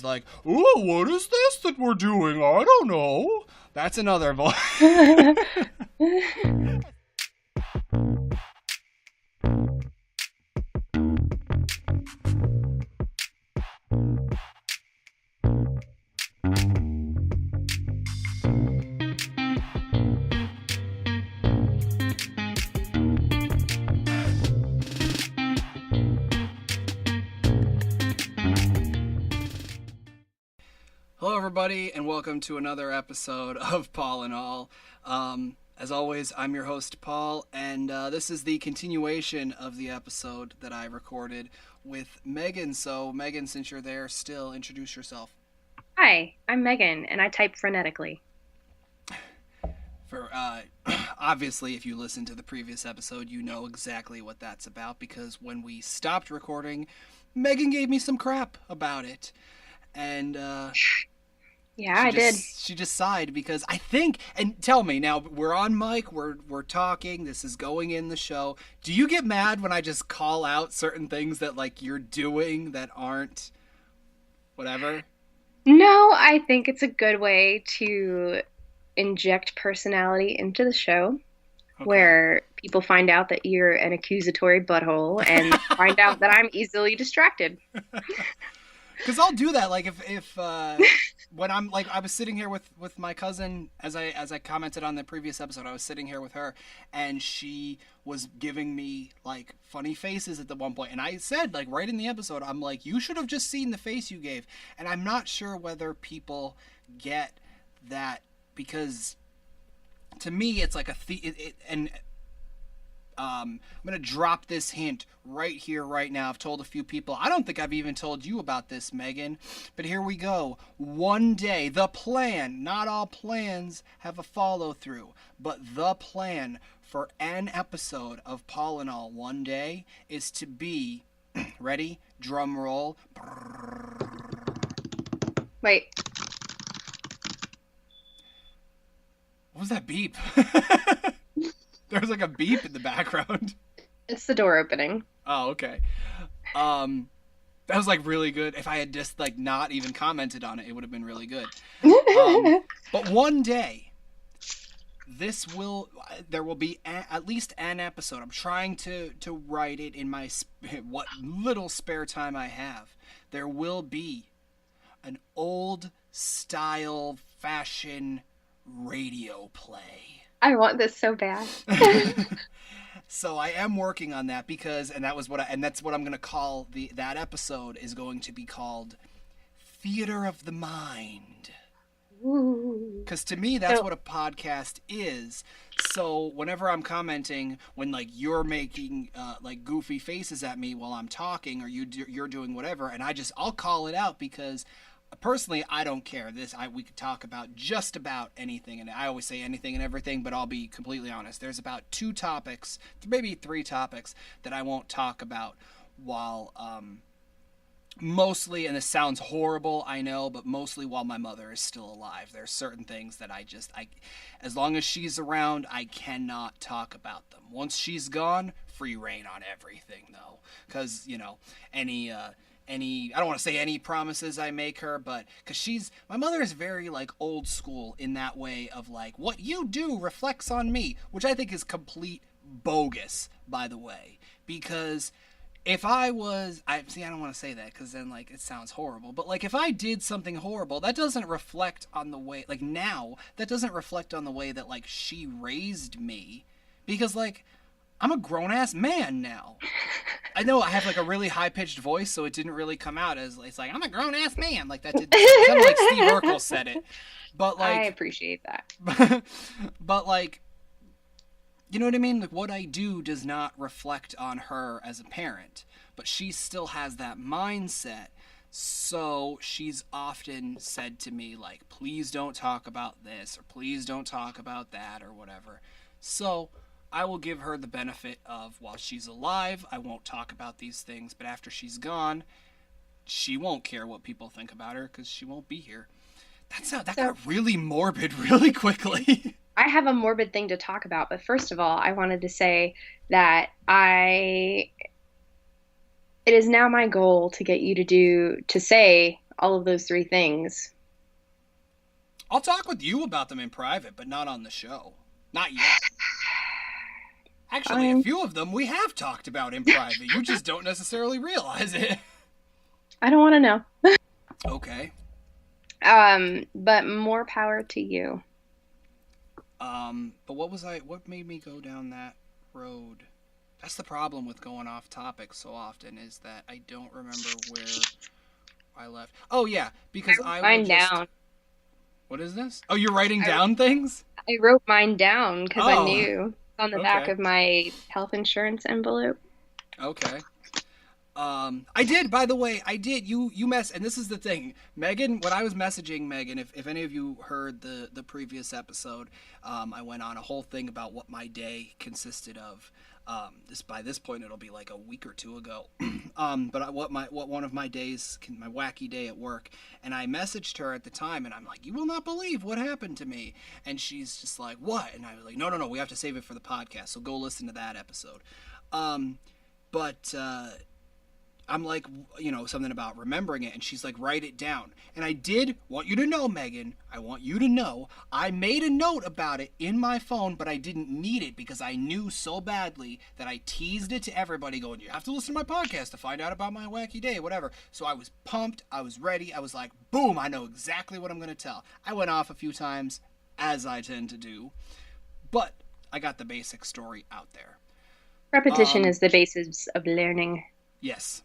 like, "Oh, what is this that we're doing? I don't know." That's another voice. Hello, everybody, and welcome to another episode of Paul and All. As always, I'm your host, Paul, and this is the continuation of the episode that I recorded with Megan. So, Megan, since you're there still, introduce yourself. Hi, I'm Megan, and I type frenetically. For obviously, if you listened to the previous episode, you know exactly what that's about, because when we stopped recording, Megan gave me some crap about it. And I did. She just sighed because I think, and tell me now, we're on mic, we're talking, this is going in the show. Do you get mad when I just call out certain things that like you're doing that aren't whatever? No, I think it's a good way to inject personality into the show, where people find out that you're an accusatory butthole and find out that I'm easily distracted. Because I'll do that, like if when I'm like, I was sitting here with my cousin, as I commented on the previous episode, I was sitting here with her, and she was giving me like funny faces at the one point, and I said, like, right in the episode, I'm like, you should have just seen the face you gave. And I'm not sure whether people get that, because to me it's like I'm going to drop this hint right here, right now. I've told a few people. I don't think I've even told you about this, Megan. But here we go. One day, the plan, not all plans have a follow-through, but the plan for an episode of Paul and All one day is to be, ready? Drum roll. Wait. What was that beep? There was like a beep in the background. It's the door opening. Oh, okay. That was like really good. If I had just like not even commented on it, it would have been really good. But one day, there will be at least an episode. I'm trying to write it in my what little spare time I have. There will be an old style fashion radio play. I want this so bad. So I am working on that because, and that's what I'm going to call that episode is going to be called Theater of the Mind. Because to me, that's what a podcast is. So whenever I'm commenting, when like you're making like goofy faces at me while I'm talking, or you're doing whatever, and I'll call it out, because personally, I don't care. We could talk about just about anything, and I always say anything and everything, but I'll be completely honest. There's about 2 topics, maybe 3 topics, that I won't talk about while, mostly, and this sounds horrible, I know, but mostly while my mother is still alive. There's certain things that as long as she's around, I cannot talk about them. Once she's gone, free reign on everything, though, because, I don't want to say any promises I make her, but because my mother is very like old school in that way of like, what you do reflects on me, which I think is complete bogus, by the way, because if I don't want to say that because then like it sounds horrible, but like if I did something horrible, that doesn't reflect on the way, like now, that doesn't reflect on the way that like she raised me, because like I'm a grown-ass man now. I know I have like a really high-pitched voice, so it didn't really come out as, it's like, I'm a grown-ass man. Like that did kind of like Steve Urkel said it. But like, I appreciate that. But like, you know what I mean? Like what I do does not reflect on her as a parent, but she still has that mindset. So she's often said to me like, please don't talk about this, or please don't talk about that, or whatever. So I will give her the benefit of, while she's alive, I won't talk about these things, but after she's gone, she won't care what people think about her because she won't be here. That got really morbid really quickly. I have a morbid thing to talk about, but first of all, I wanted to say that it is now my goal to get you to say all of those three things. I'll talk with you about them in private, but not on the show. Not yet. Actually, a few of them we have talked about in private. You just don't necessarily realize it. I don't want to know. Okay. But more power to you. But what made me go down that road? That's the problem with going off topic so often, is that I don't remember where I left. Oh yeah, because I mine down. What is this? Oh, you're writing down things? I wrote mine down because I knew on the back of my health insurance envelope. Okay. I did, by the way, I did. You and this is the thing, Megan, when I was messaging Megan, if any of you heard the previous episode, I went on a whole thing about what my day consisted of. By this point, it'll be like a week or two ago. But what one of my days, my wacky day at work, and I messaged her at the time, and I'm like, you will not believe what happened to me. And she's just like, what? And I was like, no, we have to save it for the podcast, so go listen to that episode. I'm like, something about remembering it, and she's like, write it down. And I did want you to know, Megan, I want you to know, I made a note about it in my phone, but I didn't need it because I knew so badly that I teased it to everybody going, you have to listen to my podcast to find out about my wacky day, whatever. So I was pumped, I was ready, I was like, boom, I know exactly what I'm going to tell. I went off a few times, as I tend to do, but I got the basic story out there. Repetition is the basis of learning. Yes.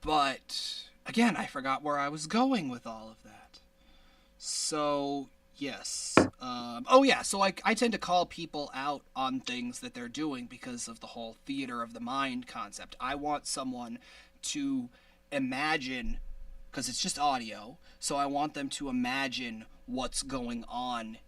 But again, I forgot where I was going with all of that. So, yes. So I tend to call people out on things that they're doing because of the whole theater of the mind concept. I want someone to imagine, because it's just audio, so I want them to imagine what's going on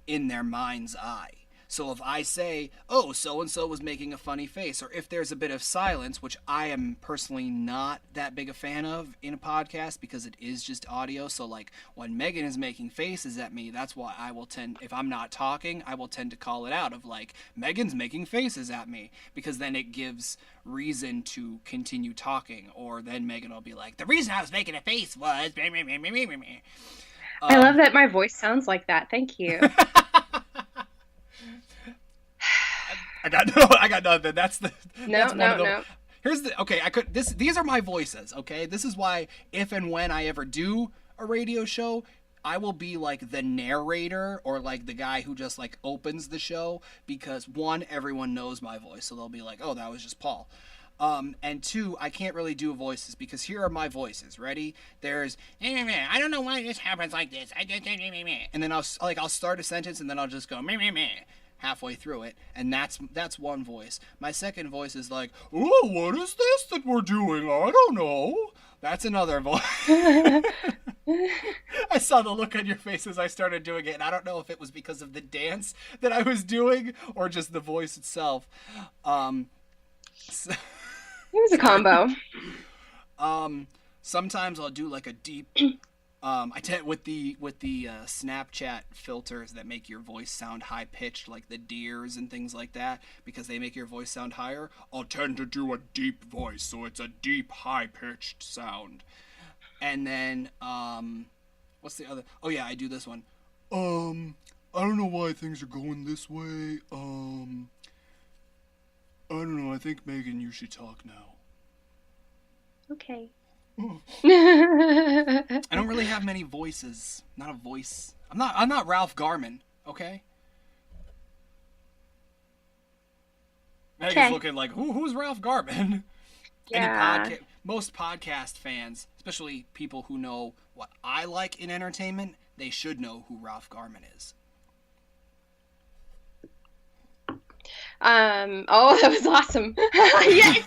in their mind's eye. So if I say, oh, so-and-so was making a funny face, or if there's a bit of silence, which I am personally not that big a fan of in a podcast because it is just audio. So like when Megan is making faces at me, that's why I will tend, if I'm not talking, I will tend to call it out of like, Megan's making faces at me, because then it gives reason to continue talking. Or then Megan will be like, the reason I was making a face was... I love that my voice sounds like that. Thank you. I got nothing. No. Here's the okay. These are my voices. Okay, this is why if and when I ever do a radio show, I will be like the narrator or like the guy who just like opens the show, because one, everyone knows my voice, so they'll be like, oh, that was just Paul. And two, I can't really do voices because here are my voices. Ready? There's, I don't know why this happens like this. And then I'll start a sentence and then I'll just go halfway through it, and that's one voice. My second voice is like, oh, what is this that we're doing? I don't know. That's another voice. I saw the look on your face as I started doing it, and I don't know if it was because of the dance that I was doing or just the voice itself. It was a combo. Sometimes I'll do like a deep... I tend with the Snapchat filters that make your voice sound high pitched, like the deers and things like that, because they make your voice sound higher. I'll tend to do a deep voice, so it's a deep, high pitched sound. And then what's the other? Oh yeah, I do this one. I don't know why things are going this way. I don't know. I think Megan, you should talk now. Okay. I don't really have many voices. Not a voice. I'm not Ralph Garman, okay? Megan's looking like, who's Ralph Garman? Yeah. Most podcast fans, especially people who know what I like in entertainment, they should know who Ralph Garman is. Oh, that was awesome. Yes.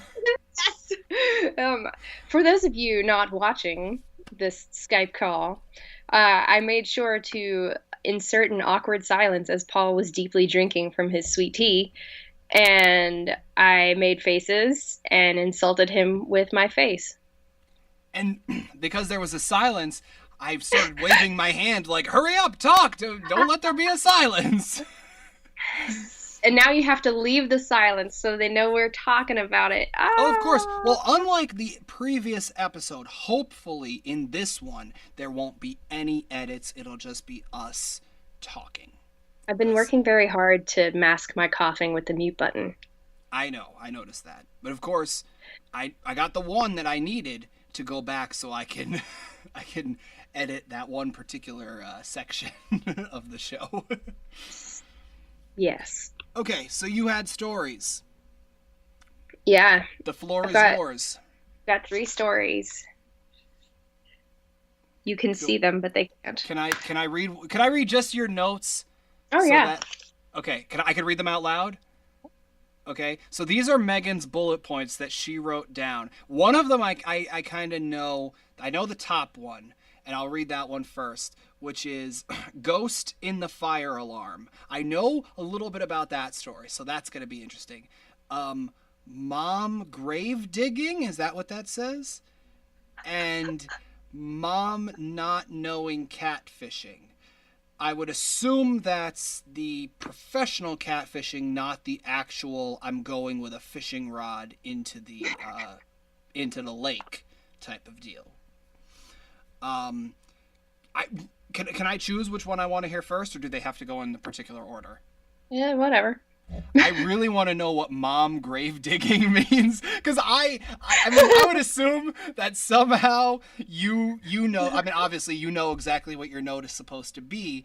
For those of you not watching this Skype call, I made sure to insert an awkward silence as Paul was deeply drinking from his sweet tea, and I made faces and insulted him with my face. And because there was a silence, I started waving my hand like, hurry up, talk, don't let there be a silence. And now you have to leave the silence so they know we're talking about it. Oh, of course. Ah. Well, unlike the previous episode, hopefully in this one, there won't be any edits. It'll just be us talking. I've been working very hard to mask my coughing with the mute button. I know. I noticed that. But of course, I got the one that I needed to go back so I can I can edit that one particular section of the show. Yes. Okay, so you had stories. Yeah. The floor is yours. Got 3 stories. You can see them, but they can't. Can I read just your notes? Oh, yeah. Okay, I can read them out loud? Okay, so these are Megan's bullet points that she wrote down. One of them I kind of know. I know the top one, and I'll read that one first, which is Ghost in the Fire Alarm. I know a little bit about that story, so that's going to be interesting. Mom grave digging, is that what that says? And mom not knowing catfishing. I would assume that's the professional catfishing, not the actual I'm going with a fishing rod into the lake type of deal. Can I choose which one I want to hear first, or do they have to go in the particular order? Yeah, whatever. I really want to know what mom grave digging means, because I mean, I would assume that somehow you know, I mean, obviously you know exactly what your note is supposed to be,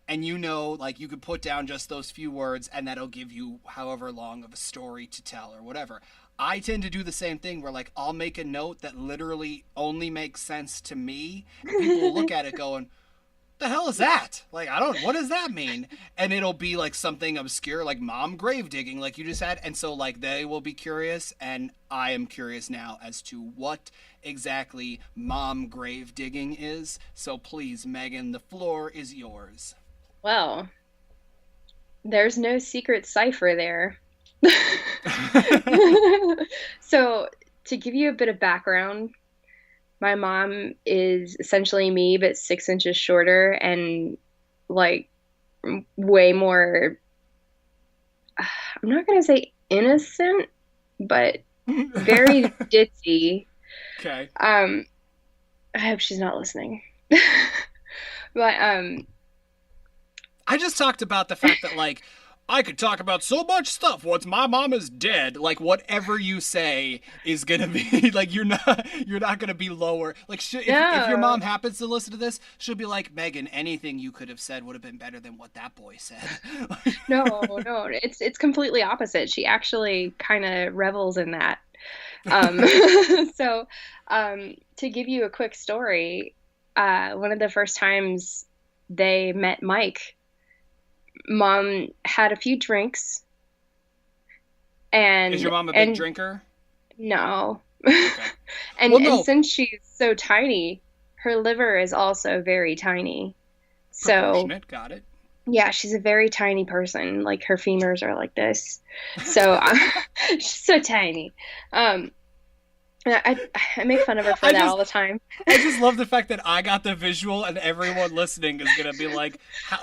and you know, like, you could put down just those few words and that'll give you however long of a story to tell or whatever. I tend to do the same thing where, like, I'll make a note that literally only makes sense to me, and people will look at it going, the hell is that? Like, what does that mean? And it'll be like something obscure, like mom grave digging, like you just had. And so, like, they will be curious, and I am curious now as to what exactly mom grave digging is. So please, Megan, the floor is yours. Well, there's no secret cipher there. So, to give you a bit of background, my mom is essentially me, but 6 inches shorter and, like, way more, I'm not going to say innocent, but very ditzy. Okay. I hope she's not listening. But, I just talked about the fact that, like, I could talk about so much stuff once my mom is dead. Like, whatever you say is gonna be like, you're not gonna be lower. Like, if your mom happens to listen to this, she'll be like, Megan, anything you could have said would have been better than what that boy said. No, it's completely opposite. She actually kind of revels in that. So, to give you a quick story, one of the first times they met Mike, Mom had a few drinks, and is your mom a big drinker? No. Okay. And since she's so tiny, her liver is also very tiny. So proportionate, got it. Yeah, she's a very tiny person. Like, her femurs are like this. So she's so tiny. I make fun of her for that all the time. I just love the fact that I got the visual, and everyone listening is gonna be like,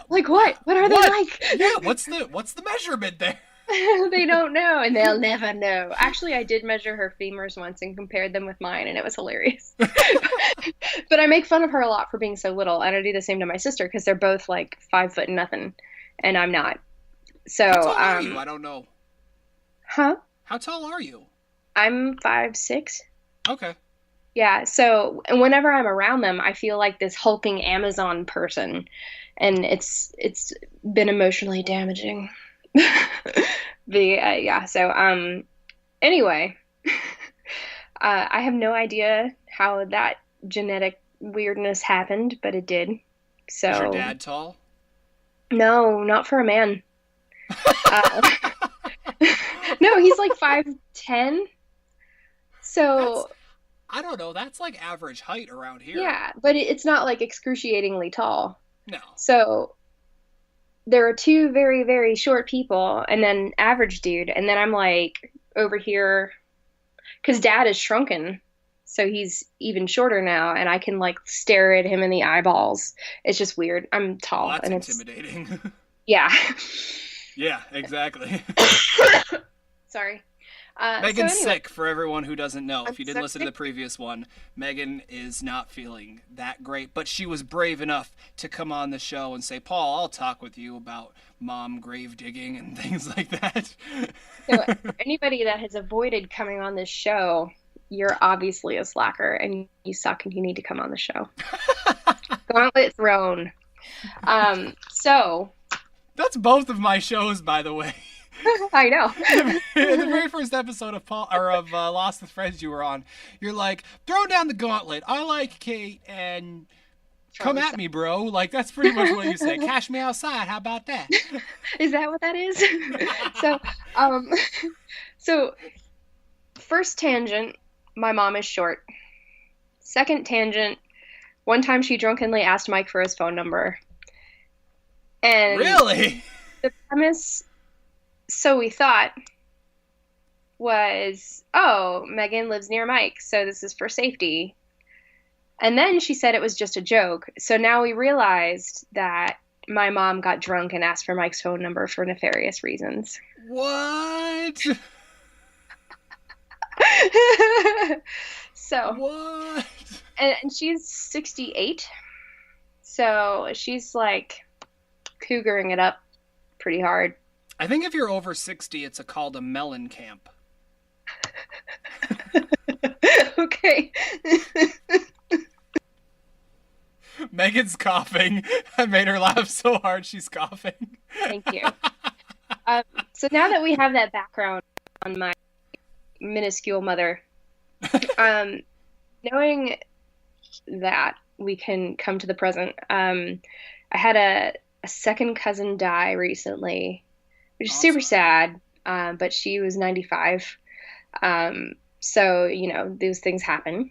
like, what? What are they like? Yeah, what's the measurement there? They don't know, and they'll never know. Actually, I did measure her femurs once and compared them with mine, and it was hilarious. But I make fun of her a lot for being so little, and I do the same to my sister because they're both like 5 foot and nothing, and I'm not. So, how tall are you? I don't know. Huh? How tall are you? I'm 5'6". Okay. Yeah, so whenever I'm around them, I feel like this hulking Amazon person, and it's been emotionally damaging. So anyway, I have no idea how that genetic weirdness happened, but it did. So, is your dad tall? No, not for a man. No, he's like 5'10". So I don't know. That's like average height around here. Yeah, but it's not like excruciatingly tall. No. So there are 2 very, very short people and then average dude. And then I'm like over here because Dad is shrunken. So he's even shorter now. And I can like stare at him in the eyeballs. It's just weird. I'm tall. Well, that's and intimidating. Yeah. Yeah, exactly. Sorry. Megan's So anyway, sick, for everyone who doesn't know. I'm If you didn't so listen to the sick. previous one, Megan is not feeling that great, but she was brave enough to come on the show and say, Paul, I'll talk with you about mom grave digging and things like that. So anybody that has avoided coming on this show, you're obviously a slacker and you suck and you need to come on the show. Gauntlet thrown. So That's both of my shows, by the way. I know. The very first episode of Lost with Friends you were on, you're like, throw down the gauntlet. I like Kate and come at me, bro. Like, that's pretty much what you say. Cash me outside. How about that? Is that what that is? So, um, so first tangent, my mom is short. Second tangent, one time she drunkenly asked Mike for his phone number. And Really? the premise, so we thought, was, oh, Megan lives near Mike, so this is for safety. And then she said it was just a joke. So now we realized that my mom got drunk and asked for Mike's phone number for nefarious reasons. What? So, What? and she's 68. So she's like cougaring it up pretty hard. I think if you're over 60, it's called a melon camp. Okay. Megan's coughing. I made her laugh so hard she's coughing. Thank you. So now that we have that background on my minuscule mother, knowing that we can come to the present, I had a second cousin die recently, which is super sad, but she was 95. So, you know, those things happen.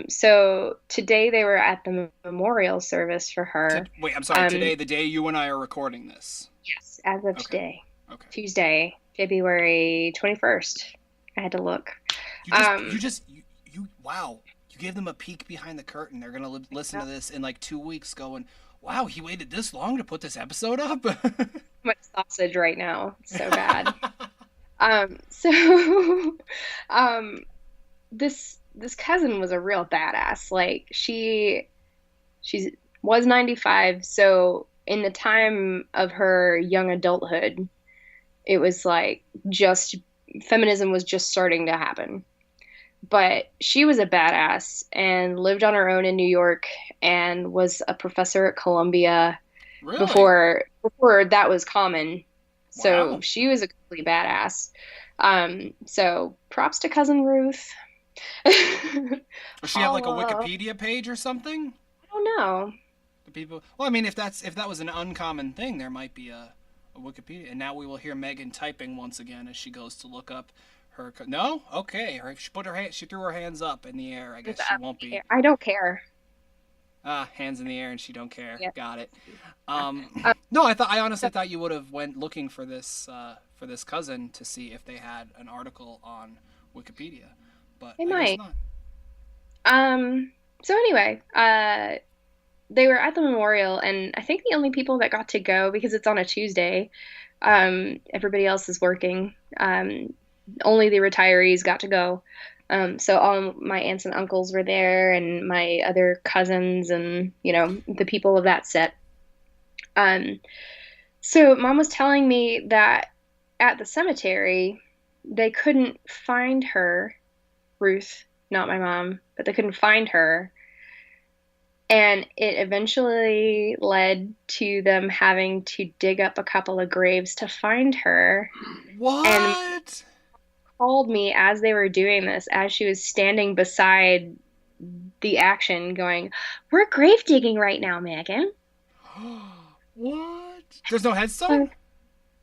So today they were at the memorial service for her. Wait, I'm sorry. Today, the day you and I are recording this. Yes, as of today. Okay. Tuesday, February 21st. I had to look. Wow. You gave them a peek behind the curtain. They're going to listen to this in like 2 weeks going, wow, he waited this long to put this episode up? Much sausage right now. It's so bad. This cousin was a real badass. Like she was 95, so in the time of her young adulthood, it was like just feminism was just starting to happen. But she was a badass and lived on her own in New York and was a professor at Columbia. Really? Before that was common. So Wow. she was a complete badass. So props to Cousin Ruth. Does she have like a Wikipedia page or something? I don't know. The people. Well, I mean, if that was an uncommon thing, there might be a Wikipedia. And now we will hear Megan typing once again as she goes to look up her. No, okay. She threw her hands up in the air. I guess she won't be. I don't care. Hands in the air and she don't care. Yep. Got it. No, I honestly thought you would have went looking for this cousin to see if they had an article on Wikipedia, but They I might. guess not. So anyway, they were at the memorial, and I think the only people that got to go, because it's on a Tuesday, everybody else is working. Only the retirees got to go. So all my aunts and uncles were there, and my other cousins, and you know the people of that set. So Mom was telling me that at the cemetery they couldn't find her, Ruth, not my mom, but they couldn't find her. And it eventually led to them having to dig up a couple of graves to find her. What? And called me as they were doing this, as she was standing beside the action, going, "We're grave digging right now, Megan." What? There's no headstone?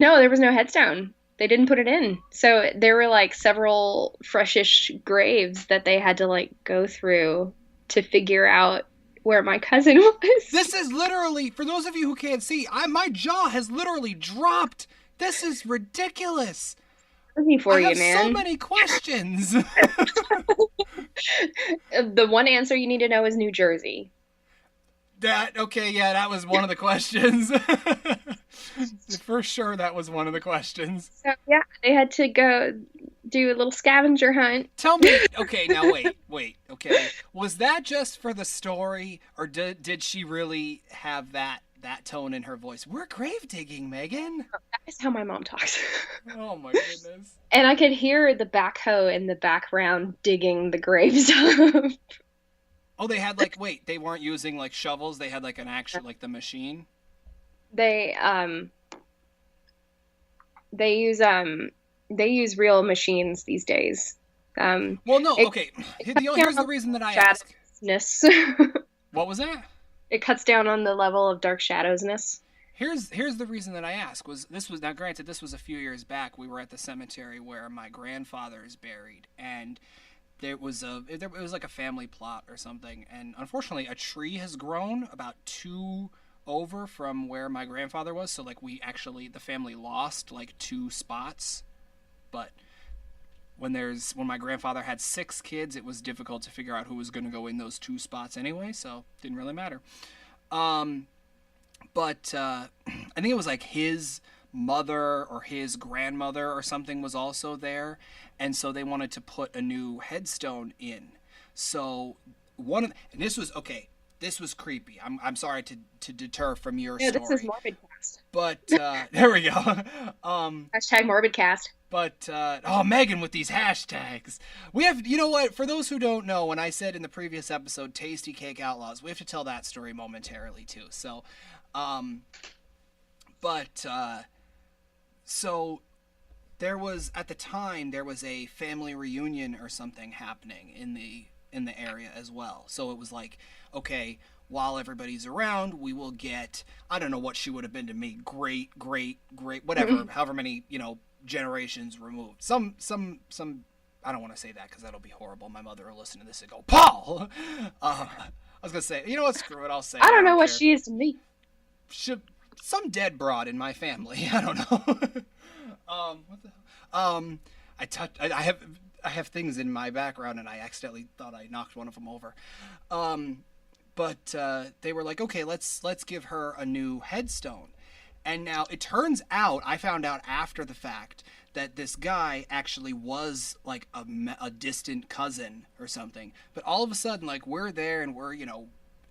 No, there was no headstone. They didn't put it in. So there were like several freshish graves that they had to like go through to figure out where my cousin was. This is literally, for those of you who can't see, my jaw has literally dropped. This is ridiculous. For you, I have man. so many questions. The one answer you need to know is New Jersey. That was one of the questions. For sure, that was one of the questions. So yeah, they had to go do a little scavenger hunt. Tell me, okay, now wait, okay. Was that just for the story, or did she really have that tone in her voice? We're grave digging, Megan. That is how my mom talks. Oh my goodness. And I could hear the backhoe in the background digging the graves up. Oh, they had like wait, they weren't using like shovels. They had like an actual like the machine. They um they use they use real machines these days. Well, no, It, okay. it cuts Here's down the on reason that I ask. shadowsness. What was that? It cuts down on the level of dark shadowsness. Here's the reason that I ask was this was now granted this was a few years back. We were at the cemetery where my grandfather is buried, and it was like a family plot or something, and unfortunately a tree has grown about two over from where my grandfather was, so like the family lost like two spots, but when my grandfather had six kids, it was difficult to figure out who was going to go in those two spots anyway, so it didn't really matter. um but I think it was like his mother or his grandmother or something was also there, and so they wanted to put a new headstone in. So and this was okay. This was creepy. I'm sorry to deter from your Yeah, this is story, Morbidcast. but there we go. Hashtag Morbidcast. But oh, Megan with these hashtags. We have, you know what? For those who don't know, when I said in the previous episode, Tasty Cake Outlaws, we have to tell that story momentarily too. So, but so there was at the time there was a family reunion or something happening in the area as well. So it was like, okay, while everybody's around, we will get, I don't know what she would have been to me, great, whatever, however many, generations removed. Some I don't want to say that because that'll be horrible. My mother will listen to this and go, Paul. I was gonna say, you know what? Screw it. I'll say. I don't know what care. she is to me. Some dead broad in my family. I don't know. What the I have things in my background and I accidentally thought I knocked one of them over. But they were like, okay, let's give her a new headstone. And now it turns out, I found out after the fact, that this guy actually was like a distant cousin or something. But all of a sudden, like, we're there and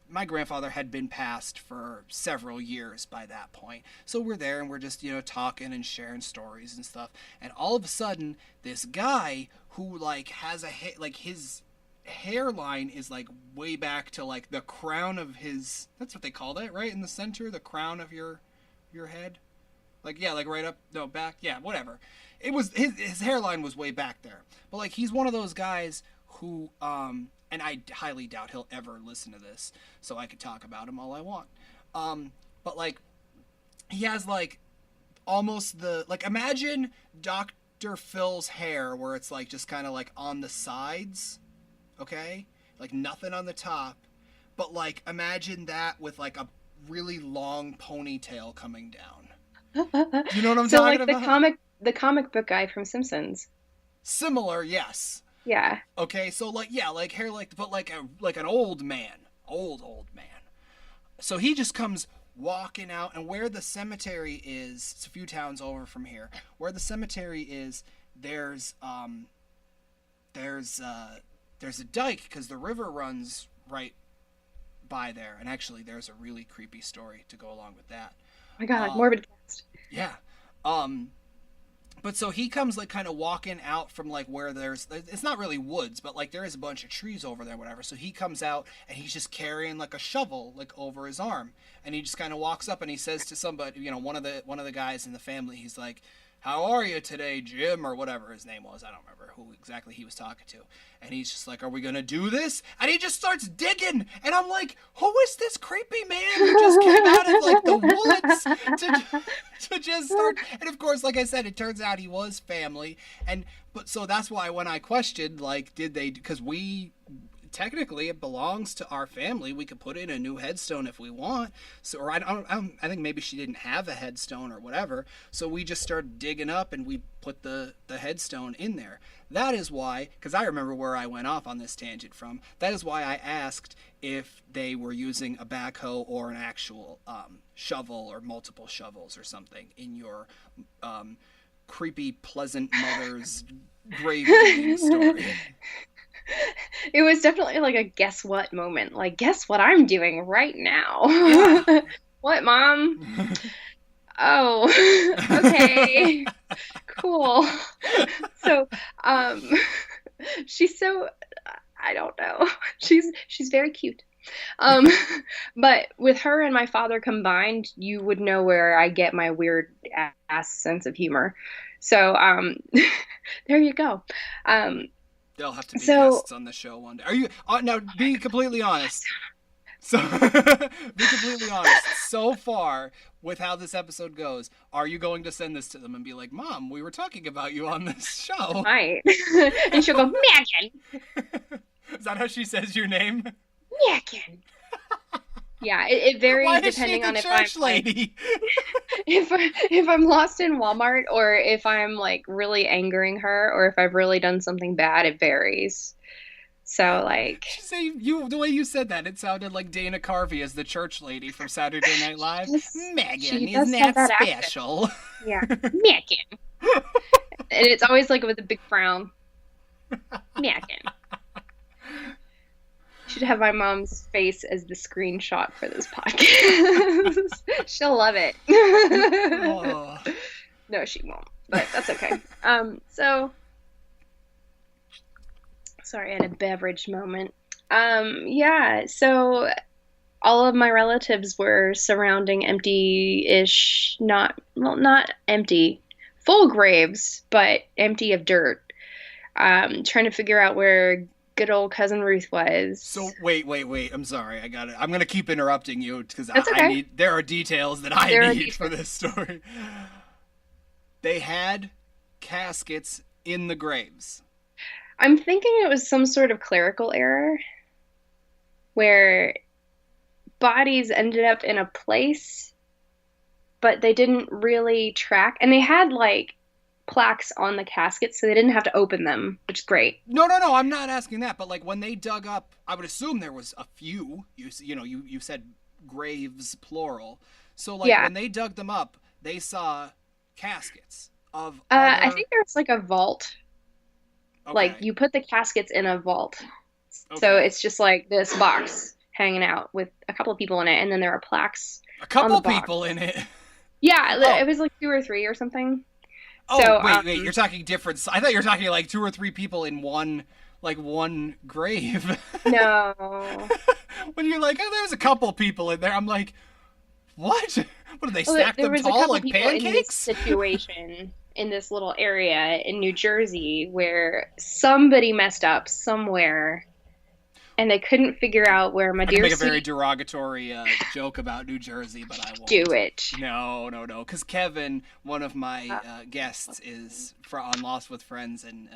my grandfather had been passed for several years by that point. So we're there and we're just, talking and sharing stories and stuff. And all of a sudden, this guy who like has his hairline is like way back to like the crown of his, that's what they call that, right? In the center, the crown of your head, like, yeah, like right up, no, back, yeah, whatever. It was his hairline was way back there, but like he's one of those guys who and I highly doubt he'll ever listen to this, so I could talk about him all I want. But like he has like almost the, like, imagine Dr. Phil's hair where it's like just kind of like on the sides, okay, like nothing on the top, but like imagine that with like a really long ponytail coming down. You know what I'm So talking like about? the comic book guy from Simpsons. Similar, yes. Yeah. Okay, so like, yeah, like hair, like, but like an old man, old man. So he just comes walking out, and where the cemetery is, it's a few towns over from here. Where the cemetery is, there's a dike because the river runs right by there, and actually there's a really creepy story to go along with that. Oh my God, Morbidcast. Yeah. But so he comes like kind of walking out from like where it's not really woods, but like there is a bunch of trees over there, whatever. So he comes out and he's just carrying like a shovel like over his arm, and he just kind of walks up and he says to somebody, one of the guys in the family, he's like, "How are you today, Jim?" or whatever his name was. I don't remember who exactly he was talking to. And he's just like, "Are we gonna do this?" And he just starts digging, and I'm like, "Who is this creepy man who just came out of like the woods to just start?" And of course, like I said, it turns out he was family, but so that's why when I questioned, like, did they? Because technically it belongs to our family. We could put in a new headstone if we want. So, or I think maybe she didn't have a headstone or whatever. So we just started digging up and we put the headstone in there. That is why, because I remember where I went off on this tangent from. That is why I asked if they were using a backhoe or an actual shovel or multiple shovels or something in your creepy, pleasant mother's grave digging story. It was definitely like a guess what moment. Like, guess what I'm doing right now? Yeah. What, Mom? Oh, okay. Cool. So, she's so, I don't know. She's very cute. Um, but with her and my father combined, you would know where I get my weird ass sense of humor. So, there you go. They'll have to be So guests on the show one day. Are you now? Be completely honest. So, be completely honest. So far, with how this episode goes, are you going to send this to them and be like, "Mom, we were talking about you on this show"? Right. And she'll go, Megan. Is that how she says your name? Megan. Yeah, it varies Why is depending she the on if church I'm lady? if I'm lost in Walmart or if I'm like really angering her or if I've really done something bad. It varies. So like, Say you the way you said that, it sounded like Dana Carvey as the church lady from Saturday Night Live. Megan, she isn't does have that that accent. special? Yeah, Megan. And it's always like with a big frown. Megan. Should have my mom's face as the screenshot for this podcast. She'll love it. Oh. No, she won't, but that's okay. So sorry, I had a beverage moment. Yeah, so all of my relatives were surrounding empty-ish, not empty, full graves, but empty of dirt. Trying to figure out where good old cousin Ruth was. So wait. I'm sorry. I got it. I'm gonna keep interrupting you because That's I okay. need. There are details that I need for this story. They had caskets in the graves. I'm thinking it was some sort of clerical error where bodies ended up in a place, but they didn't really track, and they had like plaques on the caskets, so they didn't have to open them, which is great. No. I'm not asking that, but like when they dug up, I would assume there was a few. You said graves plural. So like Yeah. when they dug them up, they saw caskets of. I think there's like a vault. Okay. Like you put the caskets in a vault. Okay. So it's just like this box hanging out with a couple of people in it, and then there are plaques. A couple on the box. people in it. Yeah, Oh. it was like 2 or 3 or something. Oh, So, wait, you're talking different. I thought you were talking like 2 or 3 people in one grave. No. When you're like, oh, there's a couple people in there, I'm like, what? What do they Well, stack there them was a tall couple like people in this pancakes? situation in this little area in New Jersey where somebody messed up somewhere and they couldn't figure out where my I can dear make a very sweet derogatory joke about New Jersey, but I won't. do it. No. Because Kevin, one of my guests, is on Lost with Friends, and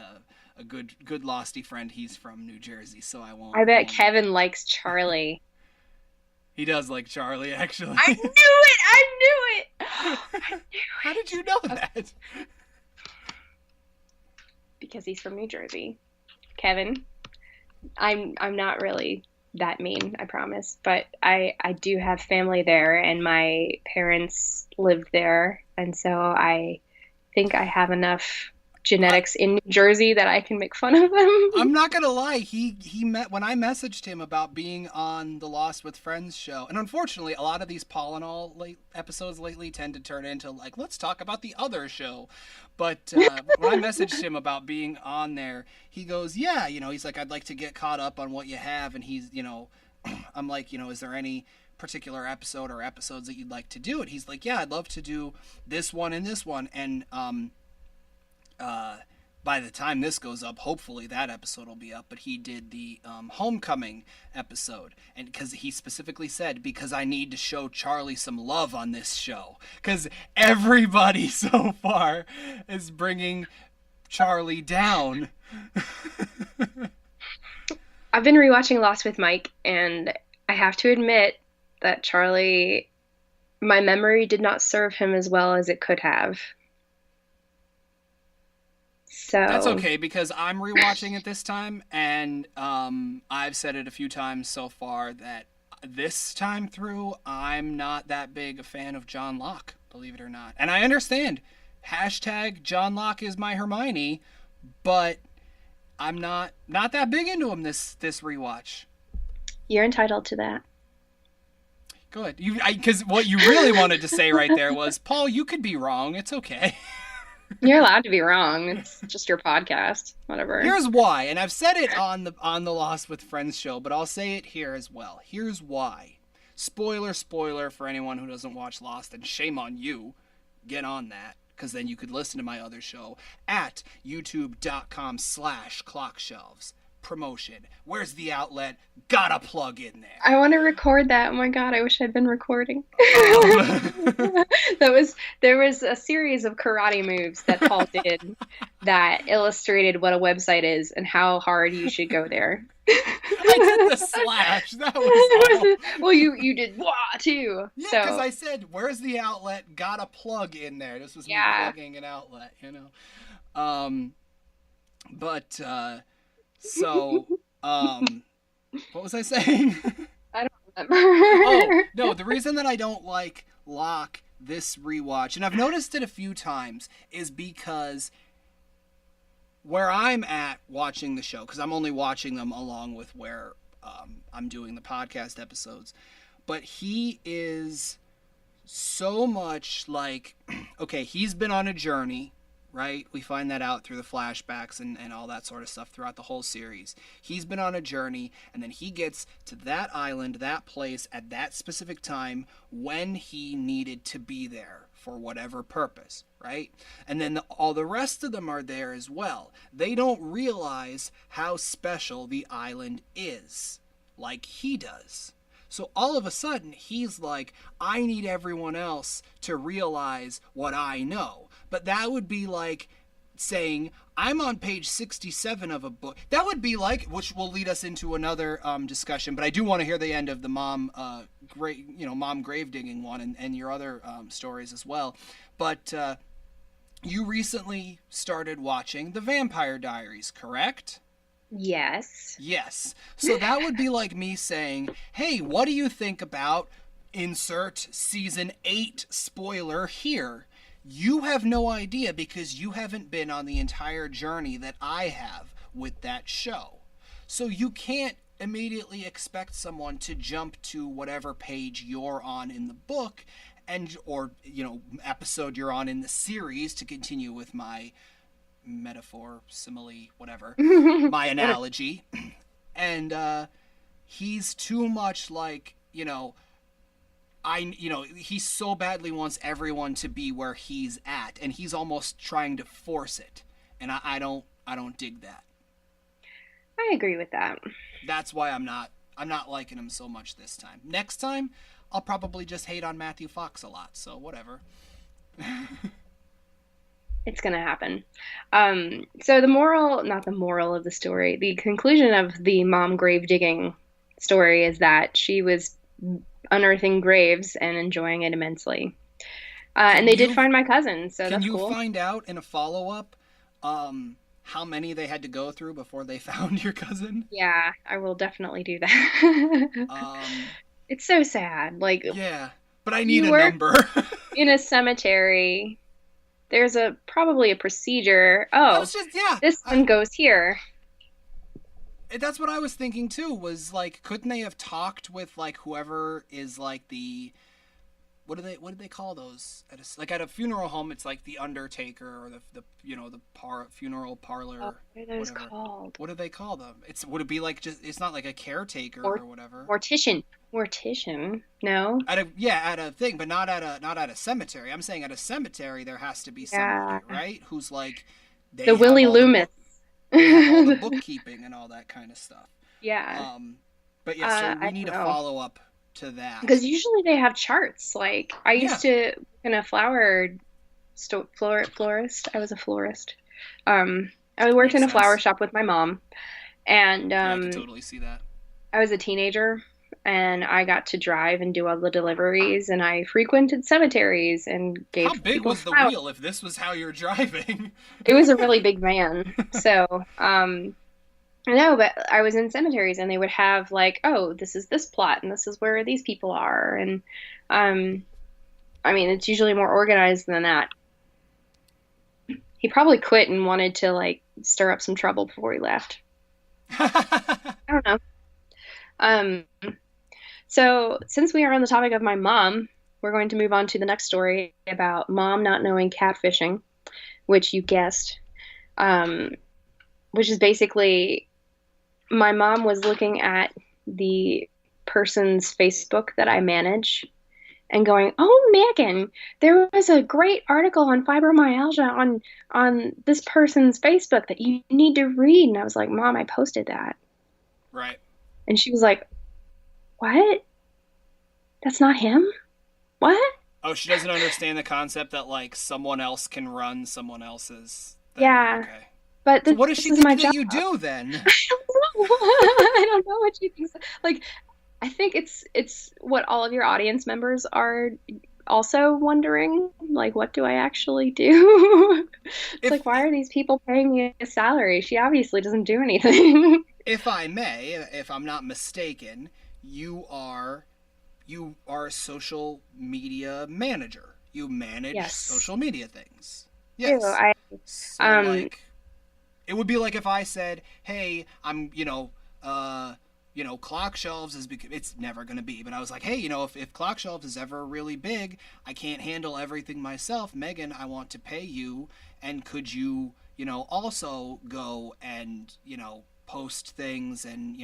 a good losty friend. He's from New Jersey, so I won't. I bet Kevin likes Charlie. He does like Charlie, actually. I knew it! I knew it! I knew How it! did you know that? Because he's from New Jersey. Kevin, I'm not really that mean, I promise, but I do have family there, and my parents lived there, and so I think I have enough genetics in New Jersey that I can make fun of them. I'm not gonna lie. He met when I messaged him about being on the Lost with Friends show, and unfortunately, a lot of these Paul and All episodes lately tend to turn into like, let's talk about the other show. But when I messaged him about being on there, he goes, yeah, he's like, I'd like to get caught up on what you have, and he's, I'm like, is there any particular episode or episodes that you'd like to do? And he's like, yeah, I'd love to do this one and this one, and by the time this goes up, hopefully that episode will be up. But he did the homecoming episode, and because he specifically said, because I need to show Charlie some love on this show, because everybody so far is bringing Charlie down. I've been rewatching Lost with Mike, and I have to admit that Charlie, my memory did not serve him as well as it could have. That's So, okay because I'm rewatching it this time, and I've said it a few times so far that this time through, I'm not that big a fan of John Locke, believe it or not. And I understand. Hashtag John Locke is my Hermione, but I'm not that big into him this rewatch. you're entitled to that. Good. Because what you really wanted to say right there was, Paul, you could be wrong. It's okay. You're allowed to be wrong. It's just your podcast. Whatever. Here's why, and I've said it on the Lost with Friends show, but I'll say it here as well. Here's why. Spoiler for anyone who doesn't watch Lost, and shame on you. Get on that, because then you could listen to my other show at youtube.com/clockshelves. Promotion. Where's the outlet? Gotta plug in there. I want to record that. Oh my God, I wish I'd been recording. Um, There was a series of karate moves that Paul did that illustrated what a website is and how hard you should go there. I did the slash. That was all. Well, you did wah too. Yeah, So because I said, where's the outlet? Gotta plug in there. This was me yeah. plugging an outlet, you know. But so what was I saying? I don't Oh, remember. no, the reason that I don't like Locke this rewatch, and I've noticed it a few times, is because where I'm at watching the show, because I'm only watching them along with where I'm doing the podcast episodes, but he is so much like, okay, he's been on a journey, right? We find that out through the flashbacks and all that sort of stuff throughout the whole series. He's been on a journey, and then he gets to that island, that place, at that specific time when he needed to be there for whatever purpose, right? And then all the rest of them are there as well. They don't realize how special the island is, like he does. So all of a sudden, he's like, I need everyone else to realize what I know. But that would be like saying, I'm on page 67 of a book. That would be like, which will lead us into another discussion, but I do want to hear the end of the mom grave digging one and your other stories as well. But you recently started watching The Vampire Diaries, correct? Yes. Yes. So that would be like me saying, hey, what do you think about insert season 8 spoiler here? You have no idea because you haven't been on the entire journey that I have with that show. So you can't immediately expect someone to jump to whatever page you're on in the book or episode you're on in the series, to continue with my metaphor, simile, whatever, my analogy. And he's too much like, he so badly wants everyone to be where he's at, and he's almost trying to force it. And I don't dig that. I agree with that. That's why I'm not liking him so much this time. Next time, I'll probably just hate on Matthew Fox a lot, so whatever. It's gonna happen. So not the moral of the story, the conclusion of the mom grave digging story is that she was unearthing graves and enjoying it immensely. And they did find my cousin, so that's cool. Can you find out in a follow-up how many they had to go through before they found your cousin? Yeah, I will definitely do that. It's so sad. Like, yeah, but I need a number. In a cemetery. There's probably a procedure. This one goes here. That's what I was thinking too. Was like, couldn't they have talked with like whoever is like the what do they call those at a funeral home? It's like the undertaker or the funeral parlor. What are those called? What do they call them? Would it be like it's not like a caretaker or whatever. Mortician. No. At a thing, but not at a cemetery. I'm saying at a cemetery there has to be somebody, right? Who's like the Willie Loomis. They have all the bookkeeping and all that kind of stuff. Yeah. But yeah, so we need a follow up to that. Because usually they have charts. Like I used to work in a florist. I was a florist. I worked in a flower shop with my mom, And Yeah, I could totally see that. I was a teenager and I got to drive and do all the deliveries and I frequented cemeteries and How gave big people was the flowers. wheel if this was how you're driving? It was a really big van. So, no, but I was in cemeteries and they would have like, oh, this is this plot and this is where these people are. And um, I mean, it's usually more organized than that. He probably quit and wanted to like stir up some trouble before he left. I don't know. Um, so since we are on the topic of my mom, we're going to move on to the next story about mom not knowing catfishing, which you guessed, um, which is basically my mom was looking at the person's Facebook that I manage and going, "Oh, Megan, there was a great article on fibromyalgia on this person's Facebook that you need to read." And I was like, "Mom, I posted that." Right. And she was like, "What? That's not him? What?" Oh, she doesn't understand the concept that like someone else can run someone else's thing. Yeah. Okay. But So this, what does this she is think my that job. you do then? I don't know. I don't know what she thinks. Like, I think it's what all of your audience members are also wondering. Like, what do I actually do? It's If like, why are these people paying me a salary? She obviously doesn't do anything. if I may, if I'm not mistaken, you are a social media manager. You manage Yes. social media things. Ew, Yes. I So um like it would be like if I said, "Hey, I'm, clock shelves is because it's never going to be." But I was like, "Hey, if clock shelves is ever really big, I can't handle everything myself. Megan, I want to pay you, and could you, also go and, post things and,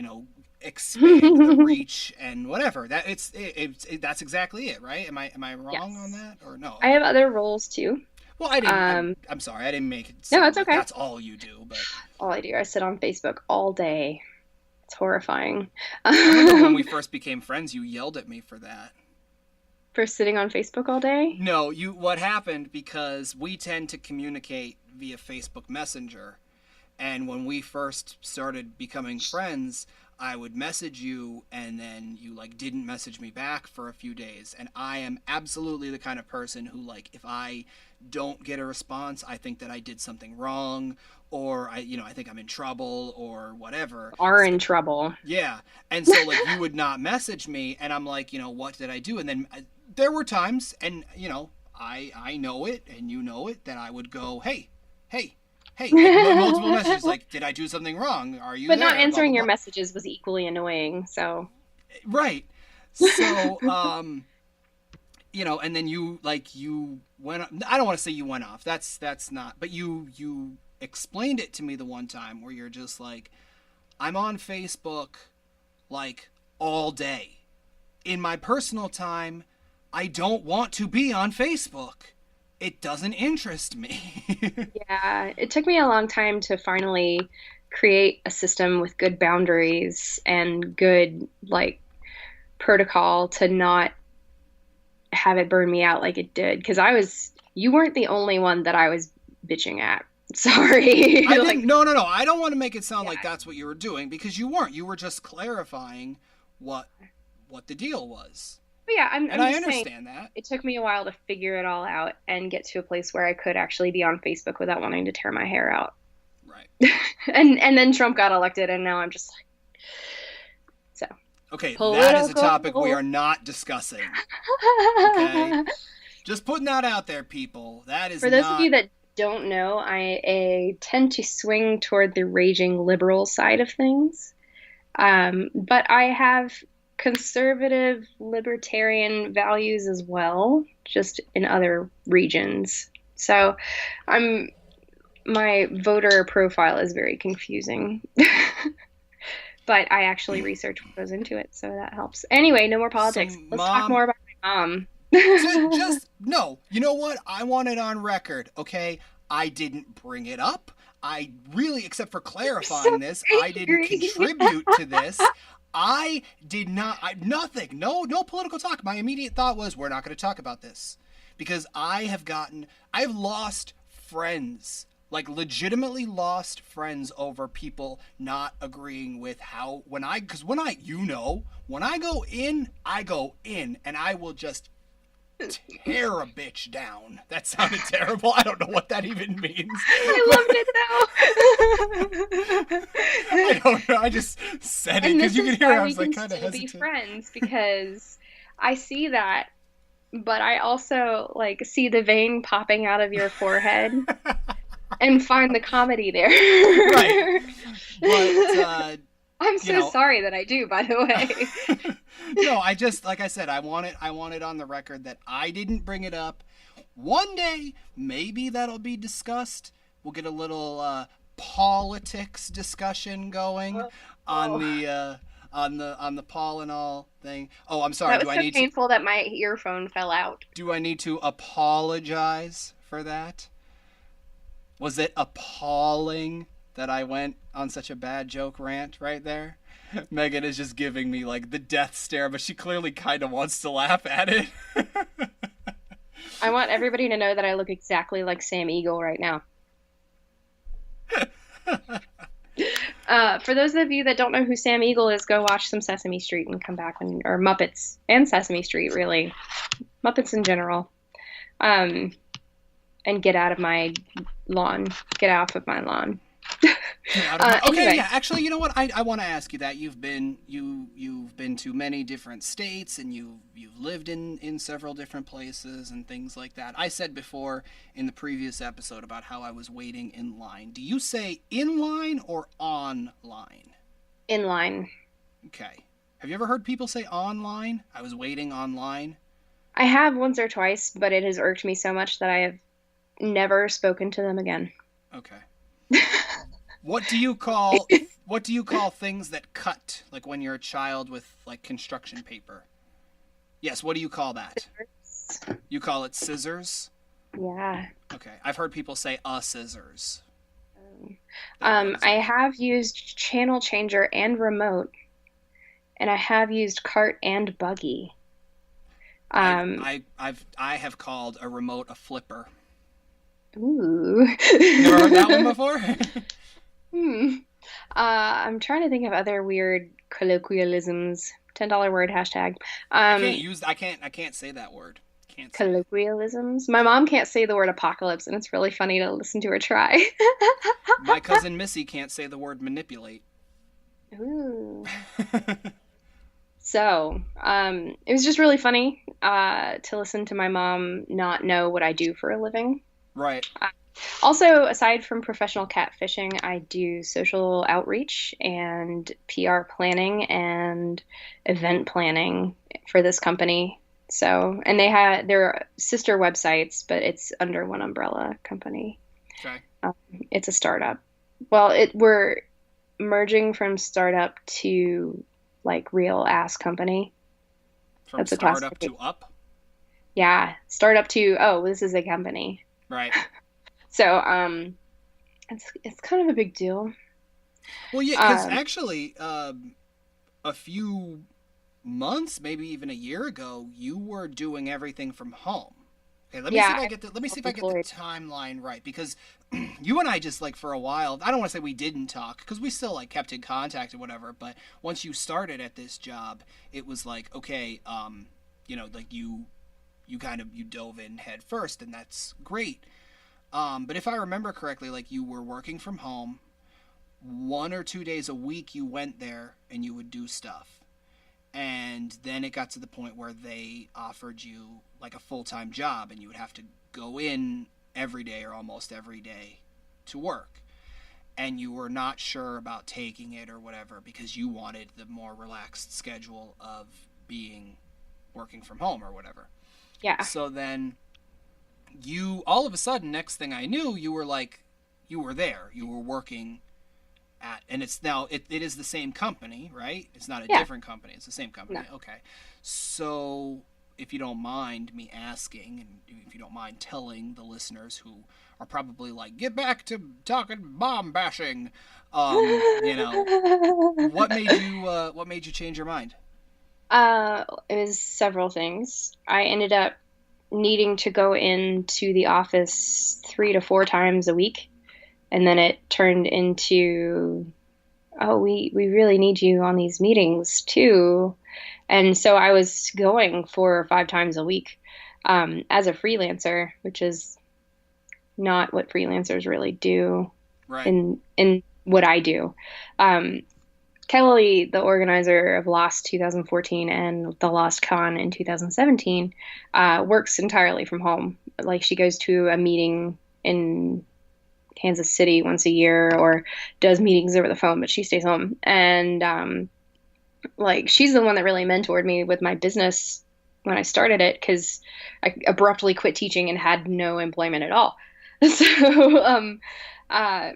expand the reach and whatever." That that's exactly it, right? Am I wrong on yes. that or no? I Okay. have other roles too. Well, I didn't. Um I'm sorry. I didn't make it no, sound it's like okay. that's all you do, but All I do, I sit on Facebook all day. It's horrifying. I remember when we first became friends, you yelled at me for that. For sitting on Facebook all day? No, what happened because we tend to communicate via Facebook Messenger, and when we first started becoming friends, I would message you and then you like didn't message me back for a few days. And I am absolutely the kind of person who like if I don't get a response, I think that I did something wrong or I think I'm in trouble or whatever. Are in trouble. Yeah. And so like you would not message me and I'm like, what did I do? And then there were times and I know it and you know it that I would go, "Hey, hey, hey," like multiple messages like, "Did I do something wrong? Are you But there?" not Blah, answering blah, your blah. messages was equally annoying, so Right. So and then you went, I don't want to say you went off. That's not, but you explained it to me the one time where you're just like, "I'm on Facebook like all day. In my personal time, I don't want to be on Facebook. It doesn't interest me." yeah, it took me a long time to finally create a system with good boundaries and good like protocol to not have it burn me out like it did. Because you weren't the only one that I was bitching at. Sorry. I Like, didn't. No. I don't want to make it sound like yeah, that's what you were doing because you weren't. You were just clarifying what the deal was, but yeah, I'm and I just saying understand that. it took me a while to figure it all out and get to a place where I could actually be on Facebook without wanting to tear my hair out. Right. And then Trump got elected, and now I'm just like, so Okay, that is a political. topic we are not discussing. Okay, just putting that out there, people. That is For those of not. you that don't know, I tend to swing toward the raging liberal side of things. But I have conservative libertarian values as well, just in other regions. So I'm my voter profile is very confusing. But I actually research what goes into it, so that helps. Anyway, no more politics. Let's talk more about my mom. Just no. You know what? I want it on record. Okay, I didn't bring it up. I really, except for clarifying this, I didn't contribute to this. I did not. Nothing. No political talk. My immediate thought was, we're not going to talk about this because I've lost friends Like legitimately lost friends over people not agreeing with how because when I go in and I will just tear a bitch down. That sounded terrible. I don't know what that even means. I loved it though. I don't know. I just said it because you could hear I was like kind of hesitant. Be friends because I see that, but I also like see the vein popping out of your forehead and find the comedy there. Right. But I'm so sorry that I do, by the way. No, I just, like I said, I want it on the record that I didn't bring it up. One day, maybe that'll be discussed. We'll get a little politics discussion going on the Paul and all thing. Oh, I'm sorry. That was so painful that my earphone fell out. Do I need to apologize for that? Was it appalling that I went on such a bad joke rant right there? Megan is just giving me like the death stare, but she clearly kind of wants to laugh at it. I want everybody to know that I look exactly like Sam Eagle right now. For those of you that don't know who Sam Eagle is, go watch some Sesame Street and come back or Muppets and Sesame Street, really. Muppets in general. And get out of my lawn. Get off of my lawn. Okay, anyway. Yeah. Actually, you know what? I want to ask you that you've been to many different states and you've lived in several different places and things like that. I said before in the previous episode about how I was waiting in line. Do you say in line or on line? In line. Okay. Have you ever heard people say online? I was waiting online. I have once or twice, but it has irked me so much that I have never spoken to them again. Okay. What do you call things that cut, like when you're a child with like construction paper? Yes, what do you call that? Scissors. You call it scissors? Yeah. Okay. I've heard people say scissors. I have used channel changer and remote, and I have used cart and buggy. I have called a remote a flipper. Ooh. You ever heard that one before? I'm trying to think of other weird colloquialisms. $10 word hashtag. I can't say that word. Can't say colloquialisms. My mom can't say the word apocalypse, and it's really funny to listen to her try. My cousin Missy can't say the word manipulate. Ooh. So, it was just really funny to listen to my mom not know what I do for a living. Right. Also, aside from professional catfishing, I do social outreach and PR planning and event planning for this company. So, and their sister websites, but it's under one umbrella company. Okay. It's a startup. Well, we're merging from startup to like real ass company. From That's startup to up? Yeah, startup to this is a company. Right. So, it's kind of a big deal. Well, yeah, because actually, a few months, maybe even a year ago, you were doing everything from home. Okay, let me see if I get the timeline right, because you and I just like for a while. I don't want to say we didn't talk because we still like kept in contact or whatever. But once you started at this job, it was like okay, like you dove in head first, and that's great. But if I remember correctly, like you were working from home, 1 or 2 days a week you went there and you would do stuff. And then it got to the point where they offered you like a full-time job and you would have to go in every day or almost every day to work. And you were not sure about taking it or whatever because you wanted the more relaxed schedule of working from home or whatever. Yeah. So then you all of a sudden, next thing I knew, you were there. You were working and it's now it is the same company, right? It's not a different company. It's the same company. No. Okay. So if you don't mind me asking, and if you don't mind telling the listeners who are probably like, get back to talking bomb bashing, what made you change your mind? It was several things. I ended up needing to go into the office 3 to 4 times a week And then it turned into, oh, we really need you on these meetings too. And so I was going 4 or 5 times a week as a freelancer, which is not what freelancers really do Right. in what I do. Um, Kelly, the organizer of Lost 2014 and the Lost Con in 2017, works entirely from home. Like she goes to a meeting in Kansas City once a year or does meetings over the phone, but she stays home. And like she's the one that really mentored me with my business when I started it because I abruptly quit teaching and had no employment at all. So, uh,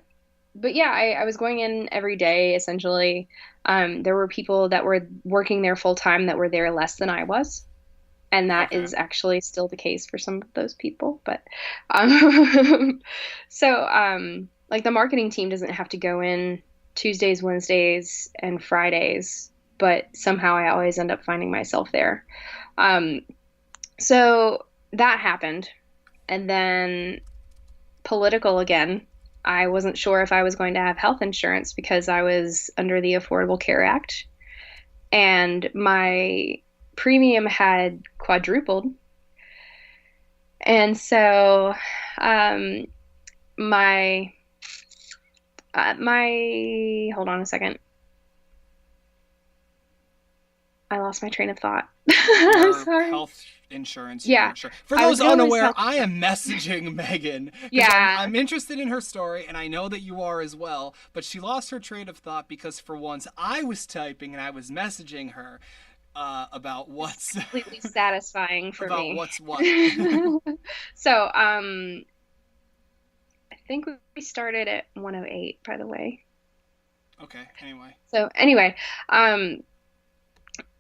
but yeah, I was going in every day essentially. There were people that were working there full time that were there less than I was. And that Okay. is actually still the case for some of those people. But um, like the marketing team doesn't have to go in Tuesdays, Wednesdays, and Fridays, but somehow I always end up finding myself there. Um, so that happened. And then political again. I wasn't sure if I was going to have health insurance because I was under the Affordable Care Act. And my premium had quadrupled. And so um, my hold on a second. I lost my train of thought. I'm Your sorry. health insurance, you Yeah, weren't sure. For I those was going with unaware, health I am insurance. messaging Megan because Yeah, I'm interested in her story, and I know that you are as well. But she lost her train of thought because for once I was typing and I was messaging her about it's what's completely satisfying for about me. what's what. So, I think we started at 108, by the way. Okay. Anyway. So anyway, um,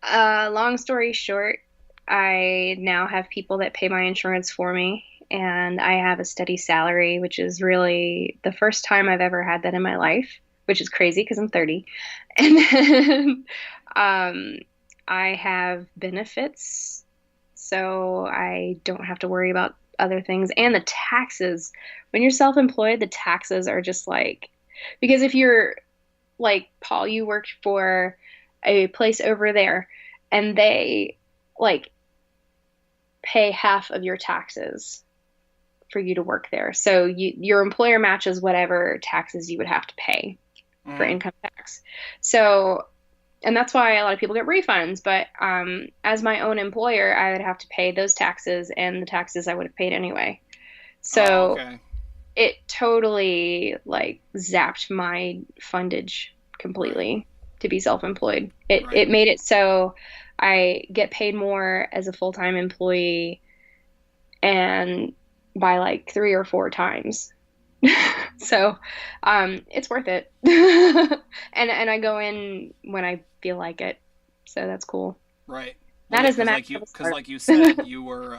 long story short, I now have people that pay my insurance for me, and I have a steady salary, which is really the first time I've ever had that in my life, which is crazy because I'm 30. And then um, I have benefits, so I don't have to worry about other things. And the taxes, when you're self-employed, the taxes are just like, because if you're like Paul, you worked for a place over there and they like pay half of your taxes for you to work there. So your employer matches whatever taxes you would have to pay for Mm, income tax. So, and that's why a lot of people get refunds. But as my own employer, I would have to pay those taxes and the taxes I would have paid anyway. oh, So okay. it totally like zapped my fundage Right. completely to be self-employed. It Right. it made it so I get paid more as a full-time employee and by like 3 or 4 times. So it's worth it. And I go in when I feel like it. So that's cool. Right. Well, That yeah, is the max of a because start. like you said, you were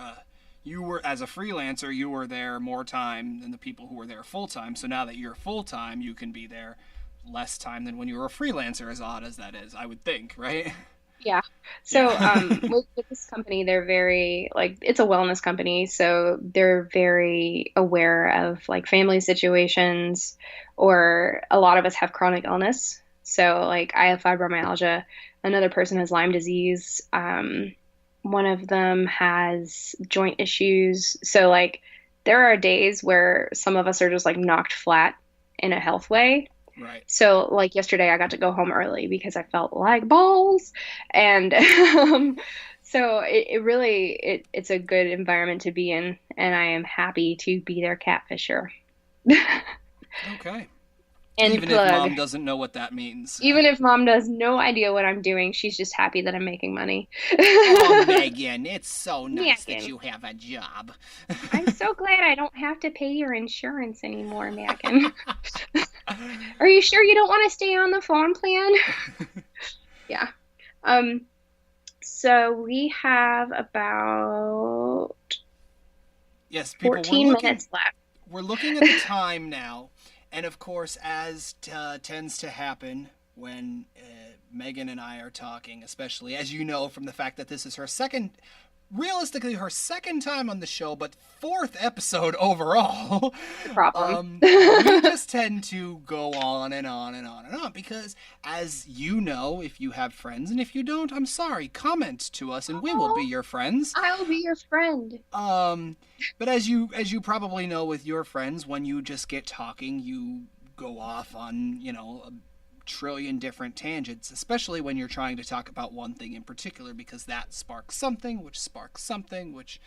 as a freelancer, you were there more time than the people who were there full time. So now that you're full time, you can be there less time than when you were a freelancer. As odd as that is, I would think, right? Yeah. So, Yeah. with this company, they're very like it's a wellness company, so they're very aware of like family situations, or a lot of us have chronic illness. So, like I have fibromyalgia, another person has Lyme disease, one of them has joint issues. So, like there are days where some of us are just like knocked flat in a health way, Right. so, like yesterday, I got to go home early because I felt like balls, and so it really it's a good environment to be in, and I am happy to be their catfisher. Okay. And Even if plug. mom doesn't know what that means. Even if mom has no idea what I'm doing, she's just happy that I'm making money. Oh, Megan, it's so nice that Megan, you have a job. I'm so glad I don't have to pay your insurance anymore, Megan. Are you sure you don't want to stay on the phone plan? Yeah. Um, So we have about Yes, people, 14 minutes left. we're looking at the time now, and of course, as tends to happen when Megan and I are talking, especially, as you know, from the fact that this is her second time on the show, but fourth episode overall. No problem. We just tend to go on and on and on and on because, as you know, if you have friends, and if you don't, I'm sorry, comment to us and we will be your friends. I'll be your friend. But as you probably know with your friends, when you just get talking, you go off on, a trillion different tangents, especially when you're trying to talk about one thing in particular, because that sparks something, which,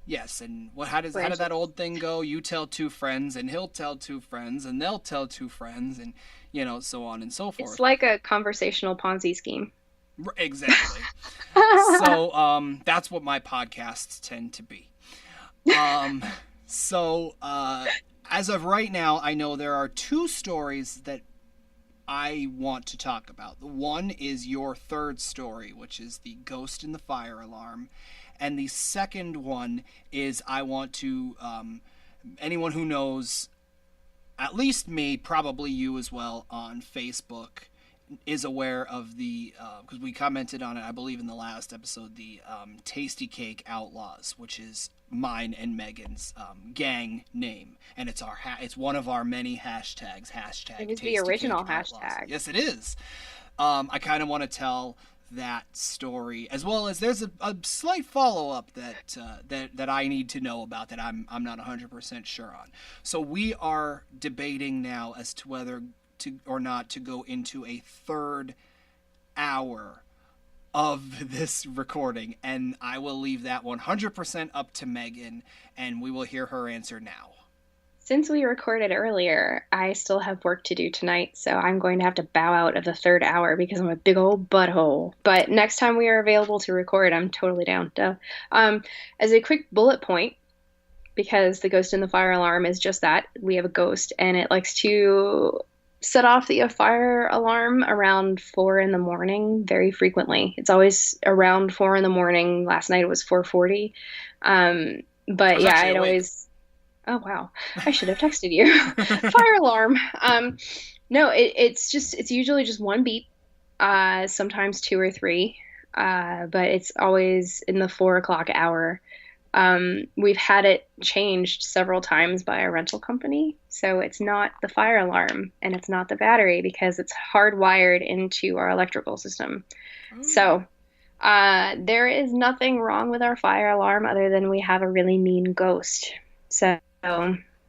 yes. And how did that old thing go? You tell two friends, and he'll tell two friends, and they'll tell two friends, and so on and so forth. It's like a conversational Ponzi scheme. Exactly. So that's what my podcasts tend to be. As of right now, I know there are two stories that I want to talk about. The one is your third story, which is the ghost in the fire alarm. And the second one is I want to, anyone who knows, at least me, probably you as well, on Facebook, is aware of the, because we commented on it, I believe in the last episode, the Tasty Cake Outlaws, which is mine and Megan's gang name, and it's it's one of our many hashtags. Hashtag. It is the original hashtag. Outlaws. Yes, it is. I kind of want to tell that story, as well as there's a slight follow up that I need to know about that I'm not 100% sure on. So we are debating now as to whether or not to go into a third hour of this recording, and I will leave that 100% up to Megan, and we will hear her answer now. Since we recorded earlier, I still have work to do tonight, so I'm going to have to bow out of the third hour because I'm a big old butthole. But next time we are available to record, I'm totally down. As a quick bullet point, because the ghost in the fire alarm is just that, we have a ghost, and it likes to set off the fire alarm around 4 a.m. very frequently. It's always around 4 a.m. Last night it was 4:40. But yeah, I'd always. Oh wow, I should have texted you. Fire alarm. No, it's usually just one beep, sometimes two or three, but it's always in the 4 o'clock hour. We've had it changed several times by a rental company, so it's not the fire alarm and it's not the battery because it's hardwired into our electrical system. So there is nothing wrong with our fire alarm other than we have a really mean ghost. So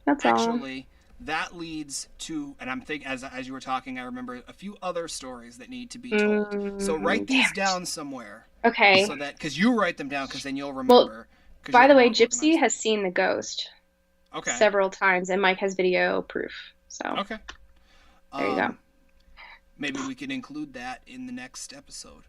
that's all. Actually, that leads to, and I'm thinking as you were talking, I remember a few other stories that need to be told. So write these down somewhere. Okay. So that, because you write them down, because then you'll remember. Well, by the way, Gypsy has seen the ghost several times, and Mike has video proof. So okay, there you go. Maybe we can include that in the next episode.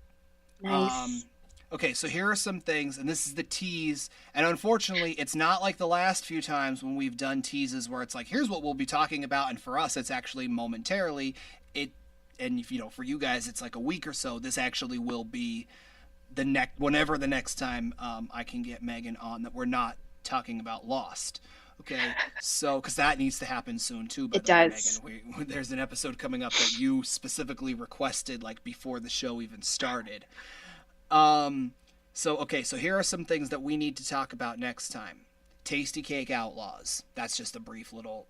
Nice. Okay, so here are some things, and this is the tease. And unfortunately, it's not like the last few times when we've done teases where it's like, here's what we'll be talking about, and for us, it's actually momentarily. And for you guys, it's like a week or so. This actually will be whenever the next time I can get Megan on, that we're not talking about Lost. Okay, so because that needs to happen soon too. By the way, Megan, there's an episode coming up that you specifically requested, like before the show even started. So here are some things that we need to talk about next time. Tasty Cake Outlaws. That's just a brief little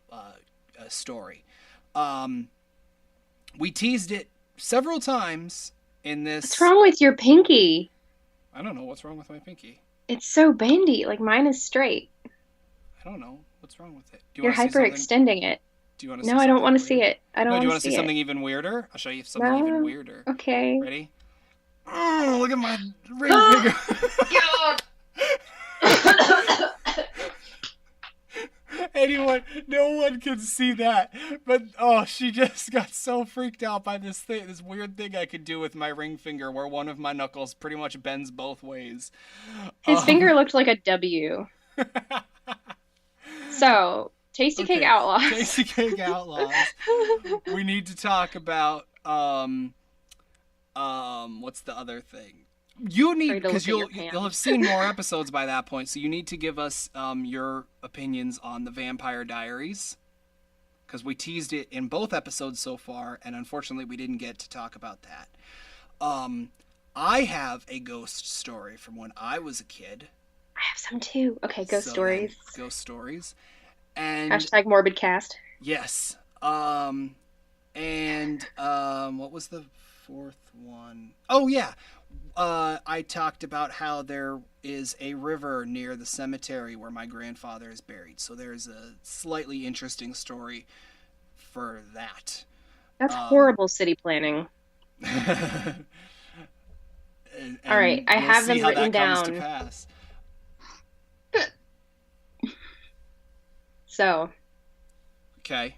story. We teased it several times in this. What's wrong with your pinky? I don't know what's wrong with my pinky. It's so bendy. Like mine is straight. I don't know what's wrong with it. You're hyperextending it. Do you want to? No, I don't want to see it. I don't. Do you want to see something even weirder? I'll show you something even weirder. Okay. Ready? Oh, look at my ring finger. No one can see that. But, she just got so freaked out by this weird thing I could do with my ring finger where one of my knuckles pretty much bends both ways. His finger looked like a W. So, Tasty Cake Outlaws. Tasty Cake Outlaws. We need to talk about, what's the other thing? You need, because you'll have seen more episodes by that point, so you need to give us your opinions on the Vampire Diaries, because we teased it in both episodes so far, and unfortunately we didn't get to talk about that. I have a ghost story from when I was a kid. I have some too. Okay, ghost So then, stories. ghost stories. And Hashtag Morbidcast. yes. What was the fourth one? Oh yeah. I talked about how there is a river near the cemetery where my grandfather is buried. So there's a slightly interesting story for that. That's horrible city planning. and All right, I we'll have see them how written that comes to down. pass. So. Okay.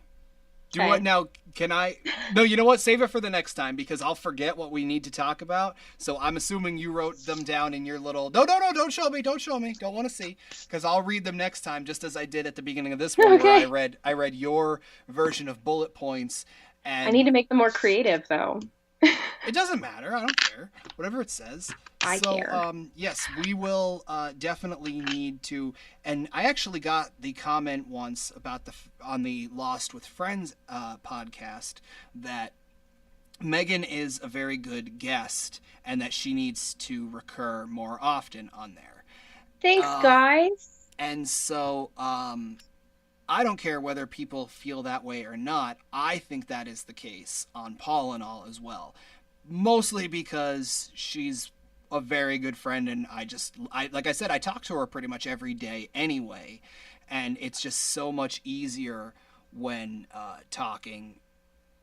Do Okay. what now? Can I? No, you know what? Save it for the next time because I'll forget what we need to talk about. So I'm assuming you wrote them down in your little. No, don't show me. Don't show me. Don't want to see because I'll read them next time, just as I did at the beginning of this one, Okay. where I read your version of bullet points, I need and to make them more creative, though. it doesn't matter. I don't care. Whatever it says. I care. Yes, we will definitely need to. And I actually got the comment once about on the Lost with Friends podcast that Megan is a very good guest and that she needs to recur more often on there. Thanks, guys. And so I don't care whether people feel that way or not. I think that is the case on Paul and all as well. Mostly because she's a very good friend, and I like I said, I talk to her pretty much every day anyway, and it's just so much easier when talking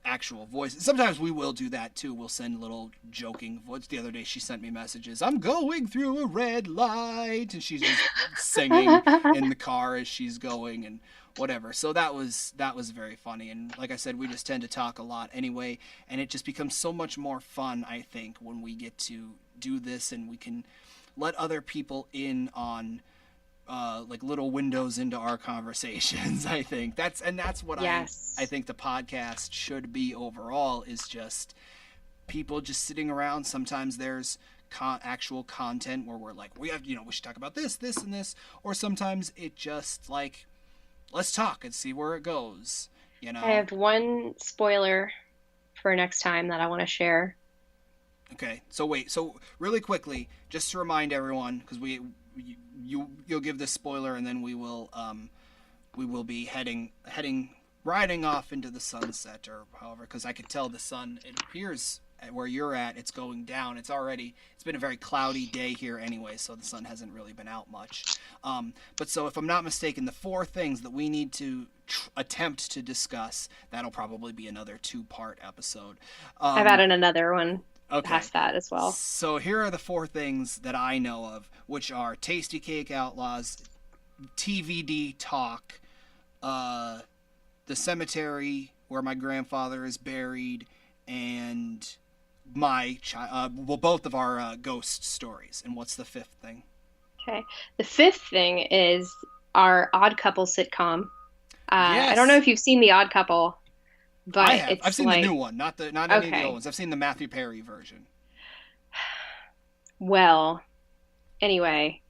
actual voices. Sometimes we will do that too. We'll send little joking voices. The other day she sent me messages. I'm going through a red light, and she's just singing in the car as she's going and whatever. So that was very funny. And like I said, we just tend to talk a lot anyway, and it just becomes so much more fun, I think, when we get to do this and we can let other people in on like little windows into our conversations. I think that's what Yes. I think the podcast should be overall, is just people just sitting around. Sometimes there's actual content where we're like, we should talk about this, and this, or sometimes it just like, let's talk and see where it goes. I have one spoiler for next time that I want to share. Okay, so wait, so really quickly, just to remind everyone, because you'll give this spoiler, and then we will be riding off into the sunset, or however, because I could tell the sun, it appears where you're at, it's going down. It's been a very cloudy day here anyway, so the sun hasn't really been out much. But so if I'm not mistaken, the 4 things that we need to attempt to discuss, that'll probably be another 2-part episode. I've added another one. Okay. Past that as well. So here are the 4 things that I know of, which are Tasty Cake Outlaws, TVD Talk, the cemetery where my grandfather is buried, and both of our ghost stories. And what's the 5th thing? Okay. The 5th thing is our Odd Couple sitcom. Yes. I don't know if you've seen The Odd Couple. But I have. I've seen the new one, not any of the old ones. I've seen the Matthew Perry version. Well, anyway,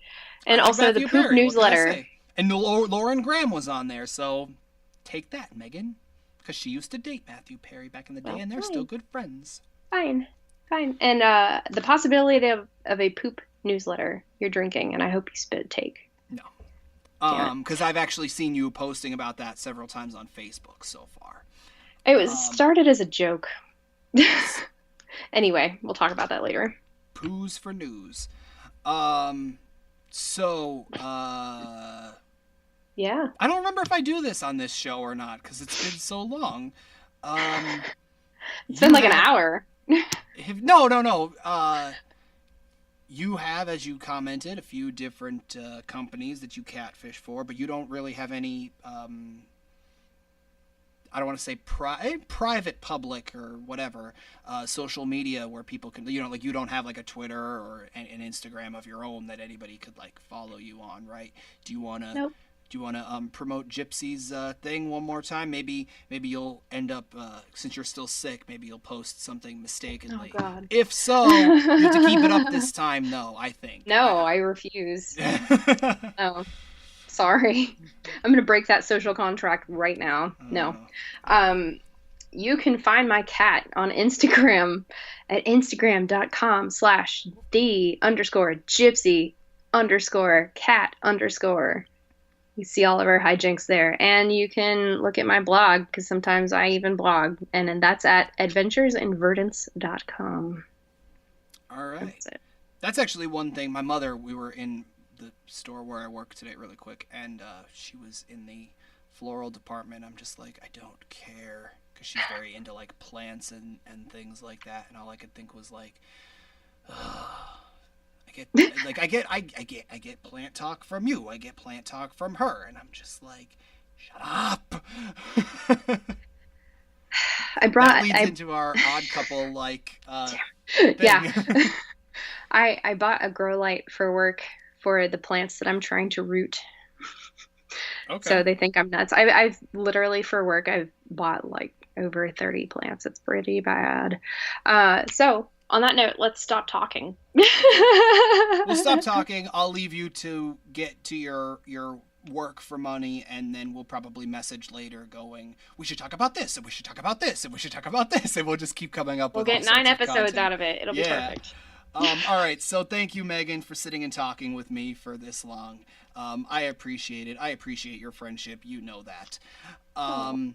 and also Matthew the Poop Perry, newsletter. And Lauren Graham was on there, so take that, Megan, because she used to date Matthew Perry back in the day, and they're still good friends. Fine. And the possibility of a poop newsletter you're drinking, and I hope you spit a take. No, because I've actually seen you posting about that several times on Facebook so far. It was started as a joke. Anyway, we'll talk about that later. Poos for news. Yeah. I don't remember if I do this on this show or not because it's been so long. It's been like an hour. No. You have, as you commented, a few different companies that you catfish for, but you don't really have any I don't want to say private, public, or whatever, social media where people can, like you don't have like a Twitter or an Instagram of your own that anybody could like follow you on, right? Do you want to? Nope. Do you want to promote Gypsy's thing one more time? Maybe you'll end up, since you're still sick, maybe you'll post something mistakenly. Oh, God. If so, you have to keep it up this time, though, I think. No, I refuse. No. Sorry. I'm going to break that social contract right now. No. Um, you can find my cat on Instagram at instagram.com/the_gypsy_cat_. You see all of our hijinks there. And you can look at my blog because sometimes I even blog. And then that's at adventuresinverdance.com. All right. That's actually one thing. My mother, we were in the store where I work today really quick, and she was in the floral department. I'm just like, I don't care, because she's very into like plants and things like that. And all I could think was like, I get plant talk from you. I get plant talk from her, and I'm just like, shut up. That leads into our odd couple thing. Yeah. I bought a grow light for work for the plants that I'm trying to root. Okay. So they think I'm nuts. I've literally for work I've bought like over 30 plants. It's pretty bad. So on that note, let's stop talking. We'll stop talking. I'll leave you to get to your work for money, and then we'll probably message later going, we should talk about this, and we should talk about this, and we should talk about this, and we'll just keep coming up with We'll get 9 episodes out of it. It'll be perfect. All right, so thank you, Meghan, for sitting and talking with me for this long. I appreciate it. I appreciate your friendship. You know that. I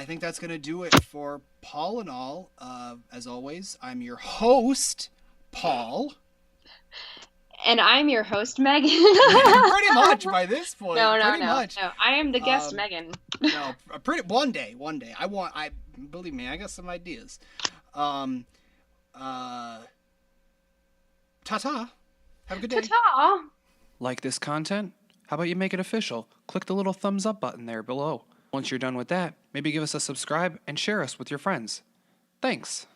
think that's going to do it for Paul and all. As always, I'm your host, Paul. And I'm your host, Meghan. Pretty much by this point. No. I am the guest, Meghan. No, one day. Believe me, I got some ideas. Ta-ta. Have a good day. Ta-ta. Like this content? How about you make it official? Click the little thumbs up button there below. Once you're done with that, maybe give us a subscribe and share us with your friends. Thanks.